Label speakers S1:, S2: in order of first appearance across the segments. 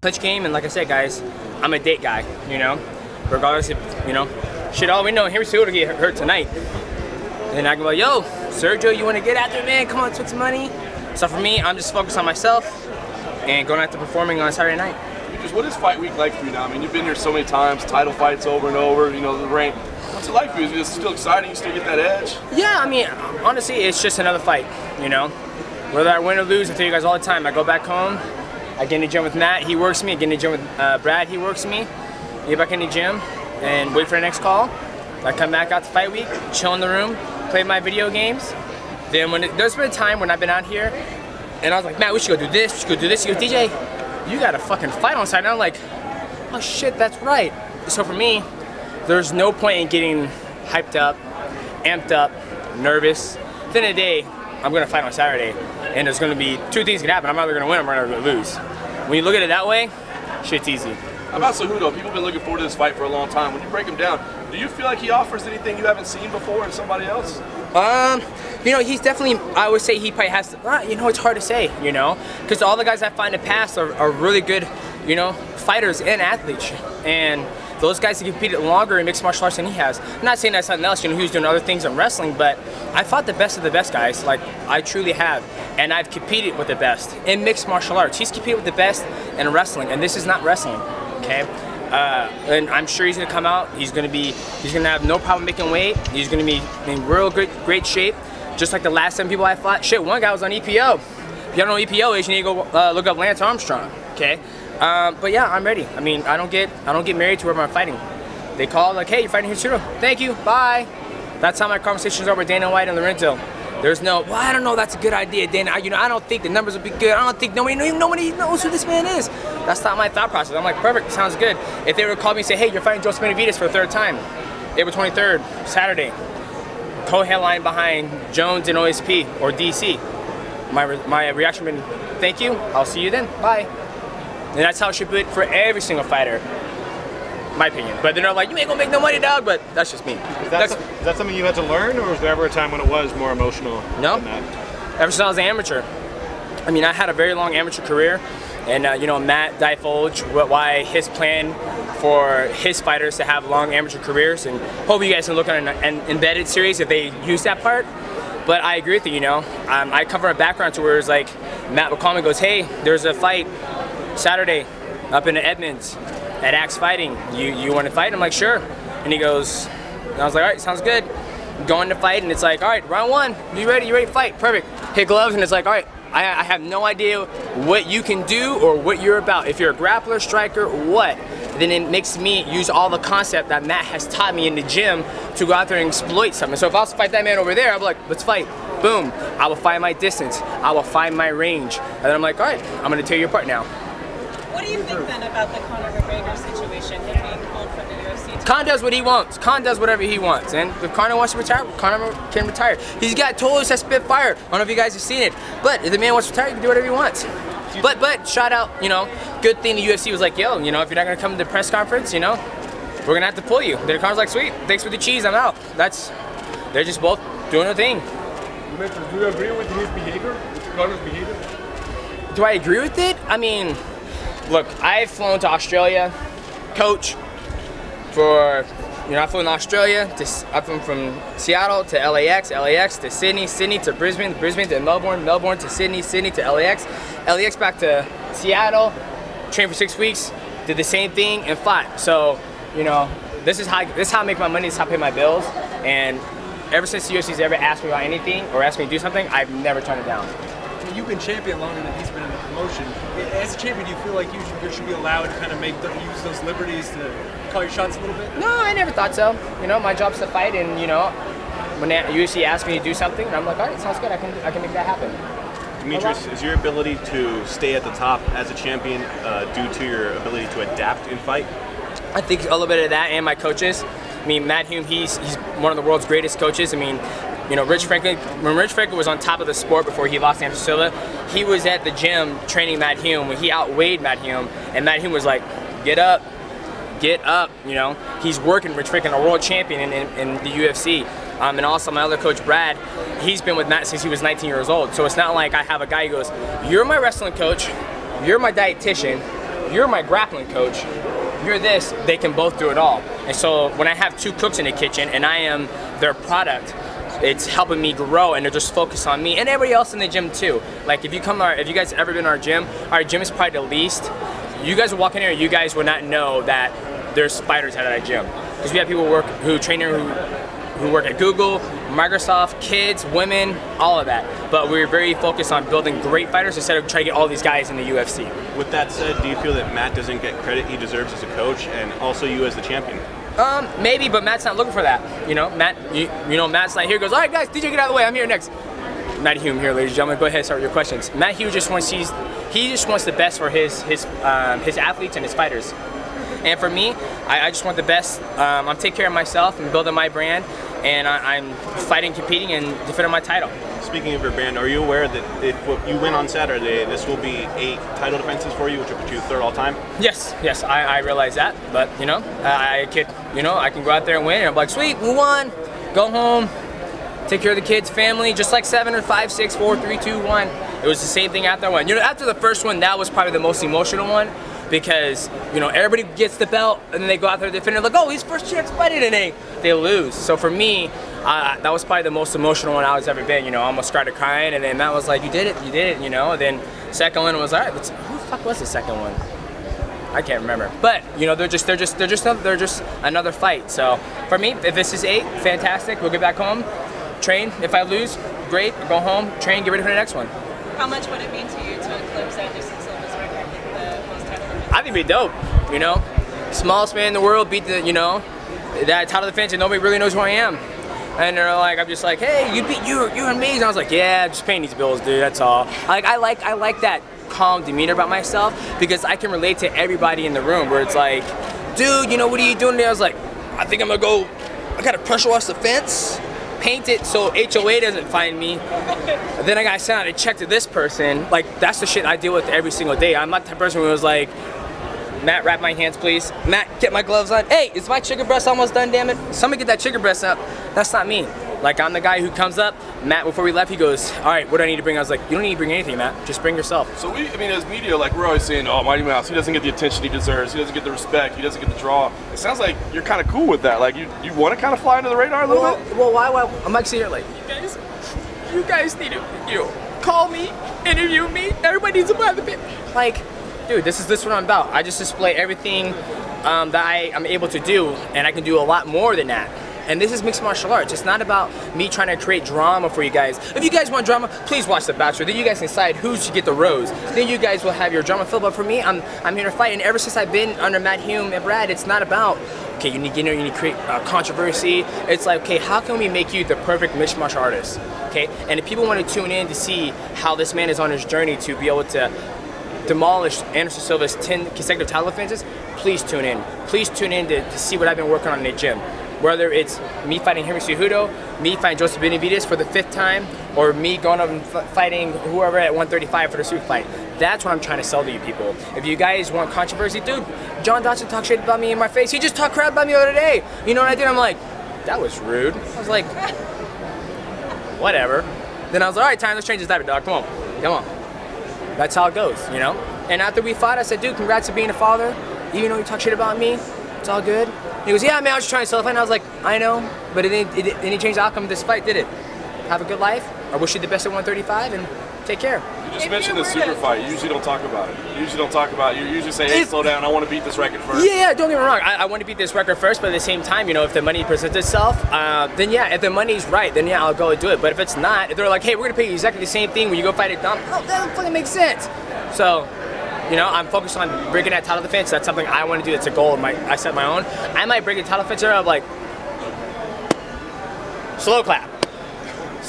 S1: Touch game, and like I said, guys, I'm a date guy, you know, regardless if, you know, shit, all we know, Henry Cejudo get hurt tonight. And I can go, yo, Sergio, you want to get after it, man? Come on, take some money. So for me, I'm just focused on myself and going after performing on Saturday night.
S2: What is fight week like for you now? I mean, you've been here so many times, title fights over and over, you know, the rank. What's it like for you? Is it still exciting? You still get that edge?
S1: Yeah, I mean, honestly, it's just another fight, you know. Whether I win or lose, I tell you guys all the time, I go back home, I get in the gym with Matt, he works me. I get in the gym with Brad, he works me. Get back in the gym and wait for the next call. I come back out to fight week, chill in the room, play my video games. Then there's been a time when I've been out here and I was like, Matt, we should go do this, we should go do this. He goes, DJ, you got a fucking fight on Saturday. And I'm like, oh shit, that's right. So for me, there's no point in getting hyped up, amped up, nervous. At the end of the day, I'm gonna fight on Saturday. And there's gonna be two things can happen. I'm either gonna win or I'm gonna lose. When you look at it that way, shit's easy.
S2: How about Cejudo? People have been looking forward to this fight for a long time. When you break him down, do you feel like he offers anything you haven't seen before in somebody else?
S1: You know, he's definitely, I would say he probably has to, you know, it's hard to say, you know, because all the guys I find in the past are really good, you know, fighters and athletes. And those guys have competed longer in mixed martial arts than he has. I'm not saying that's something else, you know, he was doing other things in wrestling, but I fought the best of the best guys, like I truly have. And I've competed with the best in mixed martial arts. He's competed with the best in wrestling, and this is not wrestling, okay? And I'm sure he's gonna come out, he's gonna have no problem making weight, he's gonna be in real great shape, just like the last 7 people I fought. Shit, one guy was on EPO. If you don't know what EPO is, you need to go look up Lance Armstrong, okay? But yeah, I'm ready. I mean, I don't get married to whoever I'm fighting. They call like, hey, you're fighting Cejudo. Thank you, bye. That's how my conversations are with Dana White and Lorenzo. There's no, well, I don't know, that's a good idea, Dana. You know, I don't think the numbers will be good. I don't think nobody knows who this man is. That's not my thought process. I'm like, perfect, sounds good. If they were to call me and say, hey, you're fighting Joseph Benavidez for the 3rd time, April 23rd, Saturday, co-headline behind Jones and OSP or DC, my reaction would be, thank you, I'll see you then, bye. And that's how it should be for every single fighter, my opinion. But they're not like, you ain't gonna make no money, dog, but that's just me.
S3: Is that something you had to learn, or was there ever a time when it was more emotional
S1: No,
S3: than that?
S1: Ever since I was an amateur. I mean, I had a very long amateur career, and you know, Matt divulged why his plan for his fighters to have long amateur careers, and hope you guys can look at an embedded series if they use that part. But I agree with you, you know. I come from a background to where it's like, Matt would call me and goes, hey, there's a fight Saturday up in Edmonds at Axe Fighting. You want to fight? I'm like, sure. And he goes, and I was like, all right, sounds good. Going to fight, and it's like, all right, round 1, you ready to fight? Perfect. Hit gloves, and it's like, all right, I have no idea what you can do or what you're about. If you're a grappler, striker, what? Then it makes me use all the concept that Matt has taught me in the gym to go out there and exploit something. So if I was to fight that man over there, I'd be like, let's fight. Boom. I will find my distance. I will find my range. And then I'm like, all right, I'm going to tear you apart now.
S4: What do you think then about the Conor McGregor situation, him being pulled from the UFC?
S1: Con does what he wants. Con does whatever he wants. And if Conor wants to retire, Conor can retire. He's got toes that spit fire. I don't know if you guys have seen it. But if the man wants to retire, he can do whatever he wants. But shout out, you know, good thing the UFC was like, yo, you know, if you're not going to come to the press conference, you know, we're going to have to pull you. Then Conor's like, sweet, thanks for the cheese, I'm out. They're just both doing their thing.
S3: Do you agree with his behavior, Conor's behavior?
S1: Do I agree with it? I mean, look, I've flown to Australia, coach, for, you know, I've flown to Australia, I've flown from Seattle to LAX, LAX to Sydney, Sydney to Brisbane, Brisbane to Melbourne, Melbourne to Sydney, Sydney to LAX, LAX back to Seattle, trained for 6 weeks, did the same thing and fought. So, you know, this is how I make my money, this is how I pay my bills, and ever since the UFC's ever asked me about anything or asked me to do something, I've never turned it down.
S5: You've been champion longer than he's been in the promotion. As a champion, do you feel like you should be allowed to kind of use those liberties to call your shots a little bit?
S1: No, I never thought so. You know, my job's to fight, and you know, when the UFC asks me to do something, I'm like, all right, sounds good. I can make that happen.
S6: Demetrious, is your ability to stay at the top as a champion due to your ability to adapt in fight?
S1: I think a little bit of that, and my coaches. I mean, Matt Hume, he's one of the world's greatest coaches. I mean, you know, when Rich Franklin was on top of the sport before he lost to Anderson Silva, he was at the gym training Matt Hume when he outweighed Matt Hume, and Matt Hume was like, get up, you know. He's working Rich Franklin, a world champion in the UFC. And also my other coach, Brad, he's been with Matt since he was 19 years old. So it's not like I have a guy who goes, you're my wrestling coach, you're my dietitian, you're my grappling coach, you're this, they can both do it all. And so when I have 2 cooks in the kitchen and I am their product, it's helping me grow, and they're just focused on me and everybody else in the gym too. Like if you guys ever been to our gym is probably the least. You guys will walk in here, you guys will not know that there's fighters at our gym. Because we have people who train here who work at Google, Microsoft, kids, women, all of that. But we're very focused on building great fighters instead of trying to get all these guys in the UFC.
S6: With that said, do you feel that Matt doesn't get credit he deserves as a coach, and also you as the champion?
S1: Maybe, but Matt's not looking for that. Matt, Matt's not here. He goes, all right, guys, DJ, get out of the way. I'm here next. Matt Hume here, ladies and gentlemen. Go ahead, start with your questions. Matt Hume just wants the best for his athletes and his fighters. And for me, I just want the best. I'm taking care of myself and building my brand, and I'm fighting, competing, and defending my title.
S6: Speaking of your brand, are you aware that if you win on Saturday, this will be 8 title defenses for you, which will put you 3rd all time?
S1: Yes, I realize that, but I can go out there and win, and I'm like, sweet, we won, go home, take care of the kids, family, just like 7 or 5, 6, 4, 3, 2, 1. It was the same thing after I won. After the first one, that was probably the most emotional one. Because everybody gets the belt and then they go out there to defend it, like, oh, he's first chance fighting, and they lose. So for me, that was probably the most emotional one I was ever been. I almost started crying, and then Matt was like, you did it. And then second one was, all right, who the fuck was the second one? I can't remember. But they're just another fight. So for me, if this is 8, fantastic. We'll get back home, train. If I lose, great. Go home, train, get ready for the next one.
S4: How much would it mean to you to eclipse Anderson Silva's record with the most title defenses?
S1: I think it'd be dope. Smallest man in the world beat that title defense, and nobody really knows who I am. And they're like, I'm just like, hey, you're amazing. I was like, yeah, just paying these bills, dude. That's all. I like that calm demeanor about myself, because I can relate to everybody in the room. Where it's like, dude, what are you doing there? I was like, I think I'm gonna go. I gotta pressure wash the fence, paint it so HOA doesn't find me. Then I got sent out a check to this person. Like, that's the shit I deal with every single day. I'm not the person who was like, Matt, wrap my hands, please. Matt, get my gloves on. Hey, is my chicken breast almost done, damn it? Somebody get that chicken breast up. That's not me. Like, I'm the guy who comes up. Matt, before we left, he goes, all right, what do I need to bring? I was like, you don't need to bring anything, Matt. Just bring yourself.
S2: So as media, we're always saying, oh, Mighty Mouse, he doesn't get the attention he deserves. He doesn't get the respect. He doesn't get the draw. It sounds like you're kind of cool with that. Like, you want to kind of fly under the radar a little bit?
S1: Well, why? I'm like, sitting here like, you guys need to, call me, interview me. Everybody needs to buy the bit. Like, dude, this is what I'm about. I just display everything that I'm able to do, and I can do a lot more than that. And this is mixed martial arts. It's not about me trying to create drama for you guys. If you guys want drama, please watch The Bachelor. Then you guys decide who should get the rose. Then you guys will have your drama filled. But for me, I'm here to fight. And ever since I've been under Matt Hume and Brad, it's not about, okay, you need to create controversy. It's like, okay, how can we make you the perfect mixed martial artist? Okay, and if people want to tune in to see how this man is on his journey to be able to demolish Anderson Silva's 10 consecutive title defenses, please tune in. Please tune in to see what I've been working on in the gym. Whether it's me fighting Henry Cejudo, me fighting Joseph Benavidez for the 5th time, or me going up and fighting whoever at 135 for the super fight. That's what I'm trying to sell to you people. If you guys want controversy, dude, John Dodson talked shit about me in my face. He just talked crap about me the other day. You know what I did? I'm like, that was rude. I was like, whatever. Then I was like, all right, time, let's change this diaper, dog. Come on. That's how it goes, And after we fought, I said, dude, congrats to being a father. Even though you talk shit about me, it's all good. He goes, yeah, man, I was just trying to sell the fight. And I was like, I know, but it didn't change the outcome of this fight, did it? Have a good life. I wish you the best at 135, and take care.
S2: You just mentioned the super fight. You usually don't talk about it. You usually say, hey, slow down. I want to beat this record first.
S1: Yeah, don't get me wrong. I want to beat this record first, but at the same time, if the money presents itself, then yeah, if the money's right, then yeah, I'll go and do it. But if it's not, if they're like, hey, we're going to pay you exactly the same thing when you go fight at Dom, no, that doesn't fucking make sense. So, I'm focused on breaking that title defense. That's something I want to do. That's a goal. I set my own. I might break a title defense there. I'm like, slow clap.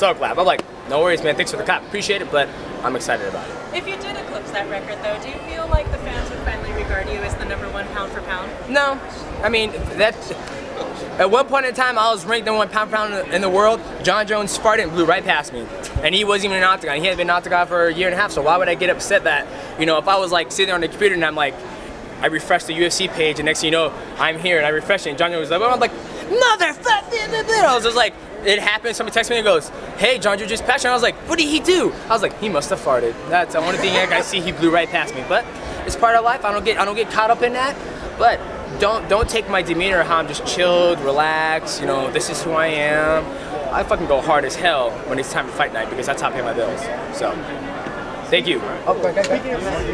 S1: I'm like, no worries, man. Thanks for the clap. Appreciate it, but I'm excited about it.
S4: If you did eclipse that record, though, do you feel like the fans would finally regard you as the #1 pound for pound?
S1: No. I mean, at one point in time, I was ranked #1 pound for pound in the world. John Jones farted and blew right past me. And he wasn't even in an octagon. He hadn't been in an octagon for a year and a half, so why would I get upset that, if I was like sitting there on the computer and I'm like, I refresh the UFC page and next thing you know, I'm here and I refresh it and John Jones was like, I'm like, motherfucker! I was just like, it happened, somebody texted me and goes, hey, John Joe just passed you. And I was like, what did he do? I was like, he must have farted. That's the only thing I see, he blew right past me. But, It's part of life. I don't get caught up in that. But don't take my demeanor how I'm just chilled, relaxed. You know, this is who I am. I fucking go hard as hell when it's time to fight night because that's how I pay my bills. So, thank you.
S7: Speaking of that,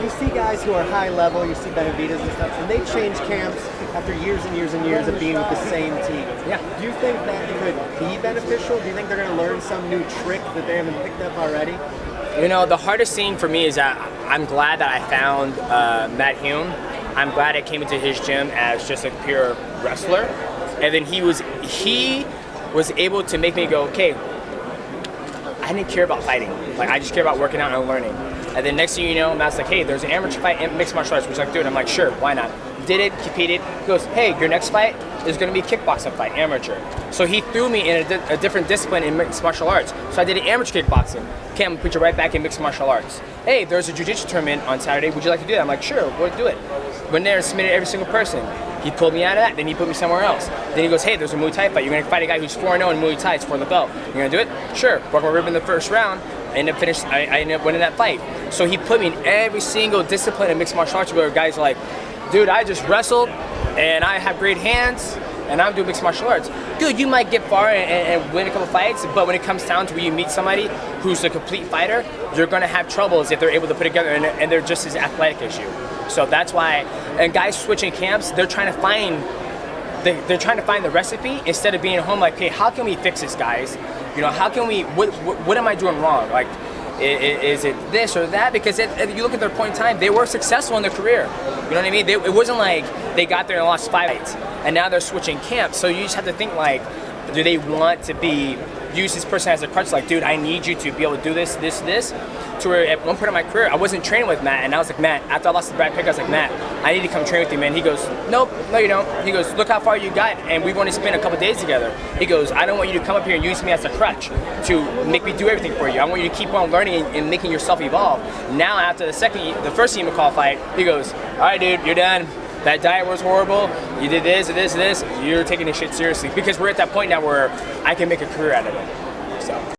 S7: you see guys who are high level, you see Benavidez and stuff, and they change camps after years and years and years of being with the same team.
S1: Yeah.
S7: Do you think that could be beneficial? Do you think they're going to learn some new trick that they haven't picked up already?
S1: You know, the hardest thing for me is that I'm glad that I found Matt Hume. I'm glad I came into his gym as just a pure wrestler. And then he was able to make me go, okay, I didn't care about fighting. Like, I just care about working out and learning. And then next thing you know, Matt's like, hey, there's an amateur fight in mixed martial arts. Which like, dude, I'm like, sure, why not? Did it, competed. He goes, hey, your next fight is going to be a kickboxing fight, amateur. So he threw me in a different discipline in mixed martial arts. So I did an amateur kickboxing. Okay, I'm going to put you right back in mixed martial arts. Hey, there's a jiu-jitsu tournament on Saturday. Would you like to do that? I'm like, sure, we'll do it. Went there and submitted every single person. He pulled me out of that, then he put me somewhere else. Then he goes, hey, there's a Muay Thai fight. You're going to fight a guy who's 4-0 in Muay Thai. It's for the belt. You're going to do it? Sure. Broke my rib in the first round. I ended up winning that fight. So he put me in every single discipline of mixed martial arts where guys are like, dude, I just wrestled and I have great hands and I'm doing mixed martial arts. Good, you might get far and win a couple fights, but when it comes down to where you meet somebody who's a complete fighter, you're going to have troubles if they're able to put it together and they're just as athletic as you. So that's why, and guys switching camps, they're trying to find the recipe instead of being at home like, hey, how can we fix this, guys? You know, how can we, what am I doing wrong? Like, is it this or that? Because if you look at their point in time, they were successful in their career. You know what I mean? It wasn't like they got there and lost 5 fights, and now they're switching camps. So you just have to think like, do they want to use this person as a crutch? Like, dude, I need you to be able to do this. To where at one point in my career, I wasn't training with Matt, and I was like, Matt, after I lost to Brad Pitt, I was like, Matt, I need to come train with you, man. He goes, nope, no you don't. He goes, look how far you got, and we've only spent a couple days together. He goes, I don't want you to come up here and use me as a crutch to make me do everything for you. I want you to keep on learning and making yourself evolve. Now, after the first team call fight, he goes, all right, dude, you're done. That diet was horrible. You did this and this and this. You're taking this shit seriously because we're at that point now where I can make a career out of it. So.